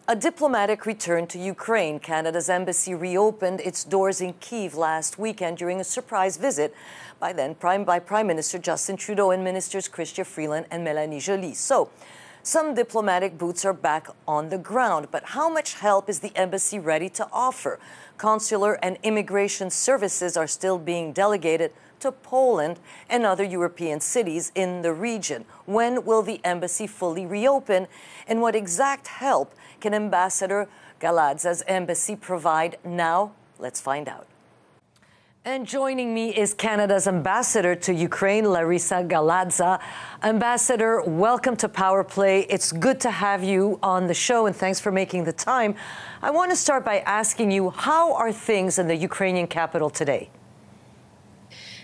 A diplomatic return to Ukraine. Canada's embassy reopened its doors in Kyiv last weekend during a surprise visit by Prime Minister Justin Trudeau and Ministers Chrystia Freeland and Mélanie Joly. So, some diplomatic boots are back on the ground, but how much help is the embassy ready to offer? Consular and immigration services are still being delegated to Poland and other European cities in the region. When will the embassy fully reopen, and what exact help can Ambassador Galadza's embassy provide now? Let's find out. And joining me is Canada's ambassador to Ukraine, Larisa Galadza. Ambassador, welcome to Power Play. It's good to have you on the show, and thanks for making the time. I want to start by asking you, how are things in the Ukrainian capital today?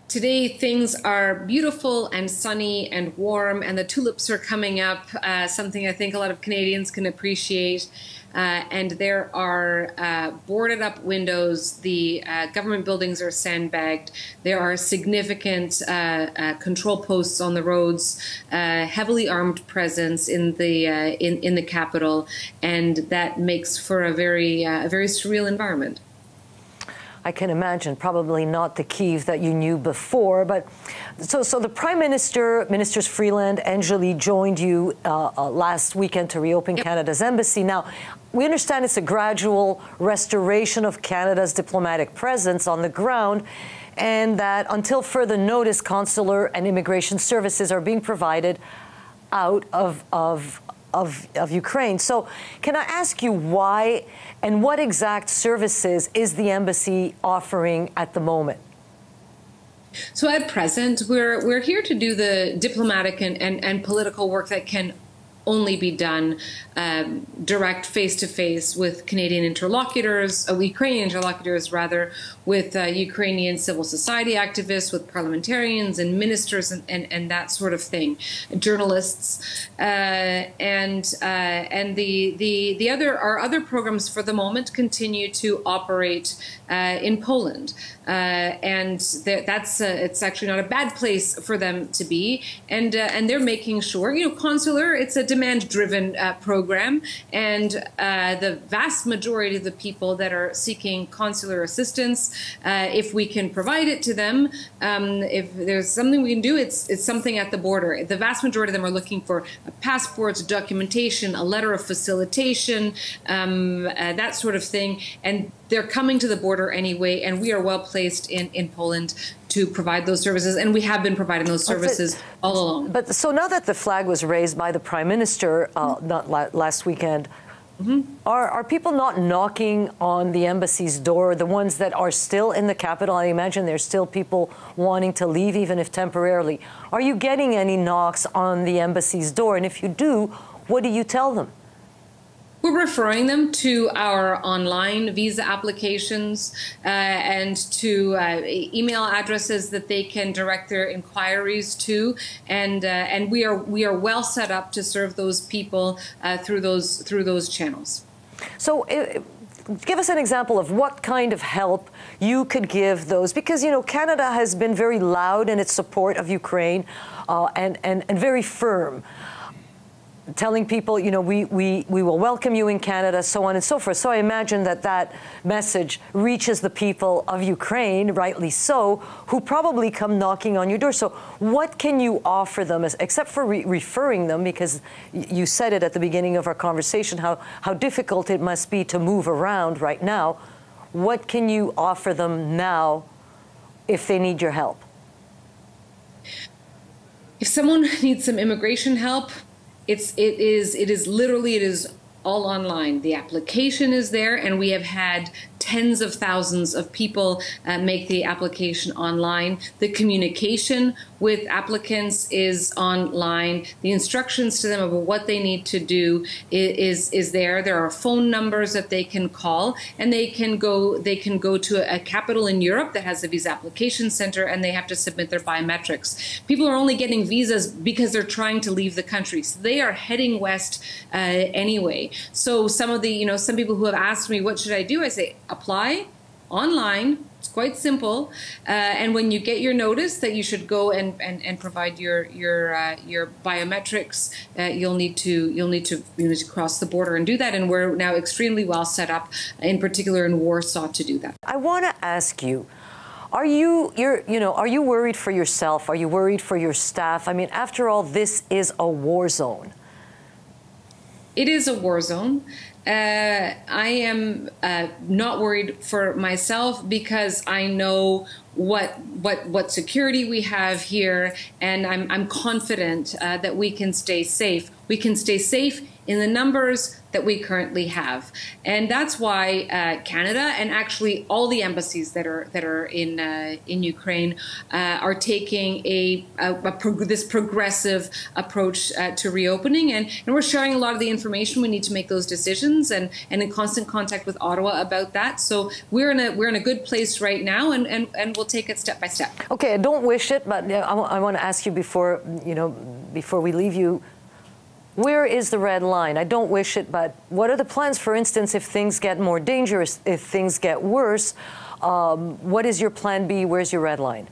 Today, things are beautiful and sunny and warm, and the tulips are coming up, something I think a lot of Canadians can appreciate. And there are boarded up windows. The government buildings are sandbagged. There are significant control posts on the roads, heavily armed presence in the capital, and that makes for a very surreal environment. I can imagine, probably not the Kyiv that you knew before, but so the Prime Minister, Ministers Freeland and Joly joined you last weekend to reopen Canada's embassy. Now, we understand it's a gradual restoration of Canada's diplomatic presence on the ground, and that until further notice, consular and immigration services are being provided out of Ukraine. So can I ask you why and what exact services is the embassy offering at the moment? So at present, we're here to do the diplomatic and political work that can only be done direct face-to-face with Canadian interlocutors, Ukrainian interlocutors rather, with Ukrainian civil society activists, with parliamentarians and ministers and that sort of thing, journalists, and our other programs for the moment continue to operate in Poland, and it's actually not a bad place for them to be, and they're making sure, consular, it's a demand-driven program, and the vast majority of the people that are seeking consular assistance, if we can provide it to them, if there's something we can do, it's something at the border. The vast majority of them are looking for passports, documentation, a letter of facilitation, that sort of thing, and they're coming to the border anyway, and we are well placed in Poland to provide those services, and we have been providing those services all along. But so now that the flag was raised by the Prime Minister last weekend, are people not knocking on the embassy's door, the ones that are still in the capital? I imagine there's still people wanting to leave, even if temporarily. Are you getting any knocks on the embassy's door? And if you do, what do you tell them? We're referring them to our online visa applications and to email addresses that they can direct their inquiries to, and we are well set up to serve those people through those channels. So, give us an example of what kind of help you could give those, because Canada has been very loud in its support of Ukraine and very firm, telling people, we will welcome you in Canada, so on and so forth. So I imagine that message reaches the people of Ukraine, rightly so, who probably come knocking on your door. So what can you offer them, except for referring them, because you said it at the beginning of our conversation, how difficult it must be to move around right now. What can you offer them now if they need your help? If someone needs some immigration help, it is all online. The application is there, and we have had tens of thousands of people make the application online. The communication with applicants is online. The instructions to them about what they need to do is there. There are phone numbers that they can call, and they can go to a capital in Europe that has a visa application center, and they have to submit their biometrics. People are only getting visas because they're trying to leave the country, so they are heading west anyway. So some people who have asked me, what should I do? I say, apply online. It's quite simple, and when you get your notice that you should go and provide your biometrics, you'll need to cross the border and do that. And we're now extremely well set up, in particular in Warsaw, to do that. I want to ask you. Are you worried for yourself? Are you worried for your staff? I mean, after all, this is a war zone. It is a war zone. I am not worried for myself because I know what security we have here, and I'm confident that we can stay safe. We can stay safe in the numbers that we currently have, and that's why Canada and actually all the embassies that are in Ukraine are taking this progressive approach to reopening, and we're sharing a lot of the information we need to make those decisions, and in constant contact with Ottawa about that. So we're in a good place right now, and we'll take it step by step. Okay, I don't wish it, but I want to ask you before we leave you. Where is the red line? I don't wish it, but what are the plans, for instance, if things get more dangerous, if things get worse? What is your plan B? Where's your red line?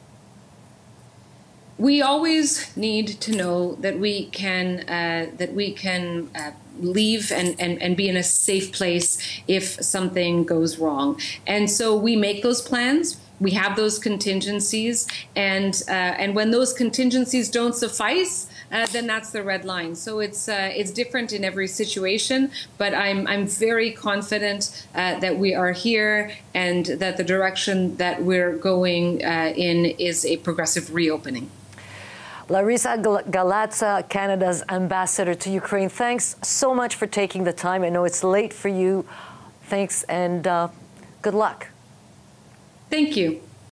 We always need to know that we can leave and be in a safe place if something goes wrong. And so we make those plans. We have those contingencies, and when those contingencies don't suffice, then that's the red line. So it's different in every situation, but I'm very confident that we are here and that the direction that we're going in is a progressive reopening. Larisa Galadza, Canada's ambassador to Ukraine, thanks so much for taking the time. I know it's late for you. Thanks and good luck. Thank you.